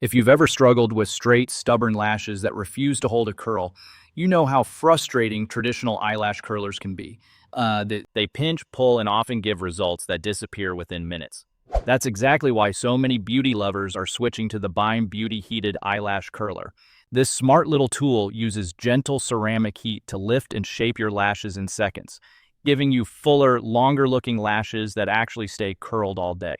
If you've ever struggled with straight, stubborn lashes that refuse to hold a curl, you know how frustrating traditional eyelash curlers can be. They pinch, pull, and often give results that disappear within minutes. That's exactly why so many beauty lovers are switching to the Bime Beauty Heated Eyelash Curler. This smart little tool uses gentle ceramic heat to lift and shape your lashes in seconds, giving you fuller, longer-looking lashes that actually stay curled all day.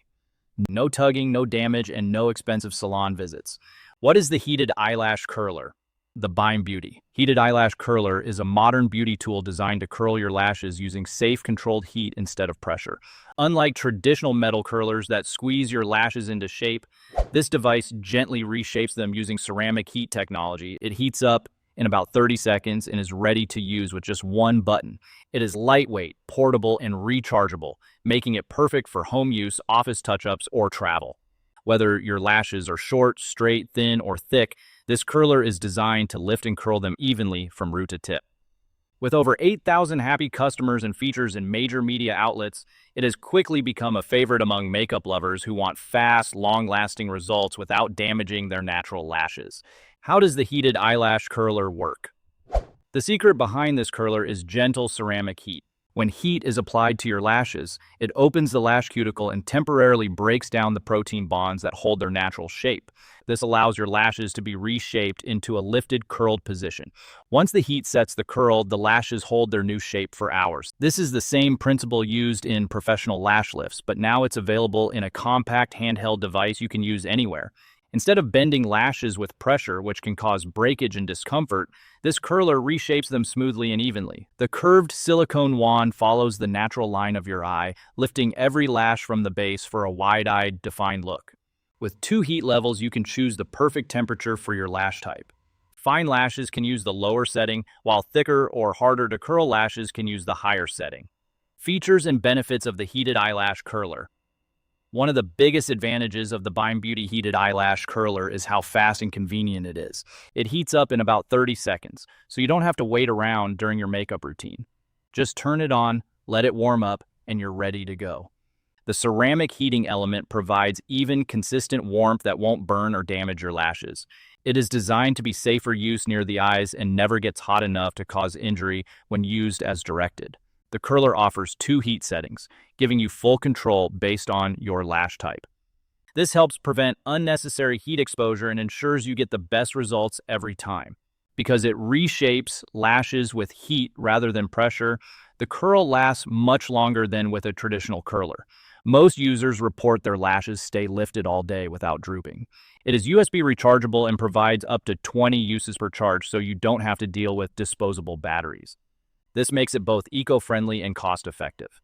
No tugging, no damage, and no expensive salon visits. What is the Heated Eyelash Curler? The Bime Beauty Heated Eyelash Curler is a modern beauty tool designed to curl your lashes using safe, controlled heat instead of pressure. Unlike traditional metal curlers that squeeze your lashes into shape, this device gently reshapes them using ceramic heat technology. It heats up in about 30 seconds and is ready to use with just one button. It is lightweight, portable, and rechargeable, making it perfect for home use, office touch-ups, or travel. Whether your lashes are short, straight, thin, or thick, this curler is designed to lift and curl them evenly from root to tip. With over 8,000 happy customers and features in major media outlets, it has quickly become a favorite among makeup lovers who want fast, long-lasting results without damaging their natural lashes. How does the heated eyelash curler work? The secret behind this curler is gentle ceramic heat. When heat is applied to your lashes, it opens the lash cuticle and temporarily breaks down the protein bonds that hold their natural shape. This allows your lashes to be reshaped into a lifted, curled position. Once the heat sets the curl, the lashes hold their new shape for hours. This is the same principle used in professional lash lifts, but now it's available in a compact handheld device you can use anywhere. Instead of bending lashes with pressure, which can cause breakage and discomfort, this curler reshapes them smoothly and evenly. The curved silicone wand follows the natural line of your eye, lifting every lash from the base for a wide-eyed, defined look. With two heat levels, you can choose the perfect temperature for your lash type. Fine lashes can use the lower setting, while thicker or harder to curl lashes can use the higher setting. Features and benefits of the heated eyelash curler. One of the biggest advantages of the Bime Beauty Heated Eyelash Curler is how fast and convenient it is. It heats up in about 30 seconds, so you don't have to wait around during your makeup routine. Just turn it on, let it warm up, and you're ready to go. The ceramic heating element provides even, consistent warmth that won't burn or damage your lashes. It is designed to be safe for use near the eyes and never gets hot enough to cause injury when used as directed. The curler offers two heat settings, giving you full control based on your lash type. This helps prevent unnecessary heat exposure and ensures you get the best results every time. Because it reshapes lashes with heat rather than pressure, the curl lasts much longer than with a traditional curler. Most users report their lashes stay lifted all day without drooping. It is USB rechargeable and provides up to 20 uses per charge, so you don't have to deal with disposable batteries. This makes it both eco-friendly and cost-effective.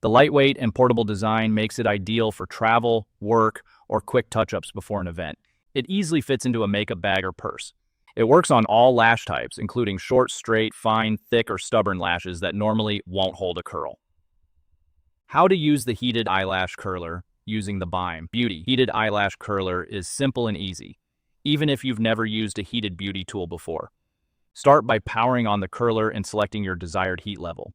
The lightweight and portable design makes it ideal for travel, work, or quick touch-ups before an event. It easily fits into a makeup bag or purse. It works on all lash types, including short, straight, fine, thick, or stubborn lashes that normally won't hold a curl. How to use the heated eyelash curler using the Bime Beauty Heated Eyelash Curler is simple and easy, even if you've never used a heated beauty tool before. Start by powering on the curler and selecting your desired heat level.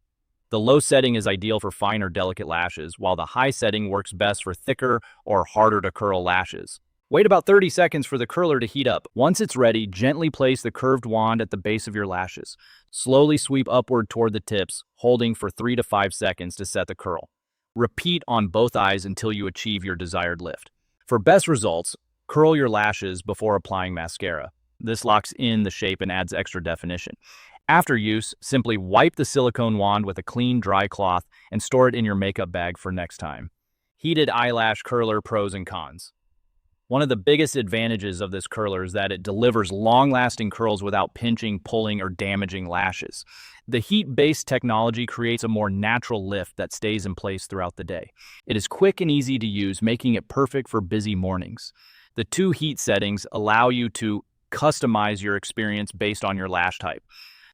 The low setting is ideal for fine or delicate lashes, while the high setting works best for thicker or harder to curl lashes. Wait about 30 seconds for the curler to heat up. Once it's ready, gently place the curved wand at the base of your lashes. Slowly sweep upward toward the tips, holding for 3 to 5 seconds to set the curl. Repeat on both eyes until you achieve your desired lift. For best results, curl your lashes before applying mascara. This locks in the shape and adds extra definition. After use, simply wipe the silicone wand with a clean, dry cloth and store it in your makeup bag for next time. Heated eyelash curler pros and cons. One of the biggest advantages of this curler is that it delivers long-lasting curls without pinching, pulling, or damaging lashes. The heat-based technology creates a more natural lift that stays in place throughout the day. It is quick and easy to use, making it perfect for busy mornings. The two heat settings allow you to customize your experience based on your lash type.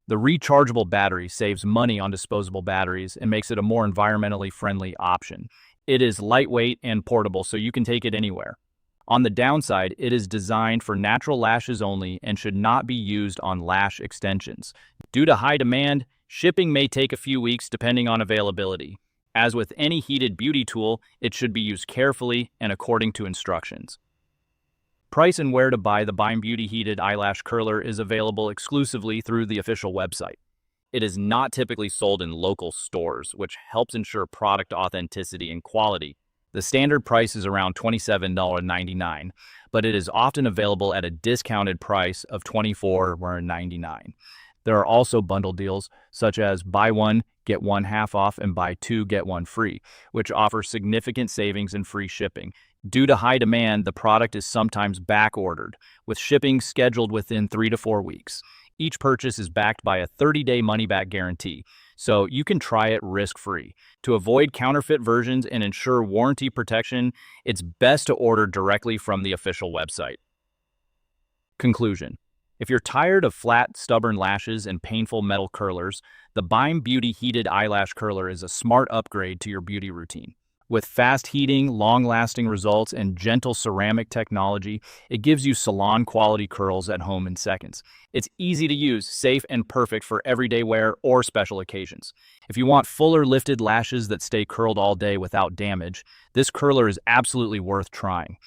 The rechargeable battery saves money on disposable batteries and makes it a more environmentally friendly option. It is lightweight and portable, so you can take it anywhere. On the downside, it is designed for natural lashes only and should not be used on lash extensions. Due to high demand, shipping may take a few weeks depending on availability. As with any heated beauty tool, it should be used carefully and according to instructions. Price and where to buy the Bime Beauty Heated Eyelash Curler is available exclusively through the official website. It is not typically sold in local stores, which helps ensure product authenticity and quality. The standard price is around $27.99, but it is often available at a discounted price of $24.99. There are also bundle deals, such as buy one, get one half off and buy two, get one free, which offer significant savings and free shipping. Due to high demand, the product is sometimes back-ordered, with shipping scheduled within 3 to 4 weeks. Each purchase is backed by a 30-day money-back guarantee, so you can try it risk-free. To avoid counterfeit versions and ensure warranty protection, it's best to order directly from the official website. Conclusion. If you're tired of flat, stubborn lashes and painful metal curlers, the Bime Beauty Heated Eyelash Curler is a smart upgrade to your beauty routine. With fast heating, long-lasting results, and gentle ceramic technology, it gives you salon-quality curls at home in seconds. It's easy to use, safe, and perfect for everyday wear or special occasions. If you want fuller lifted lashes that stay curled all day without damage, this curler is absolutely worth trying.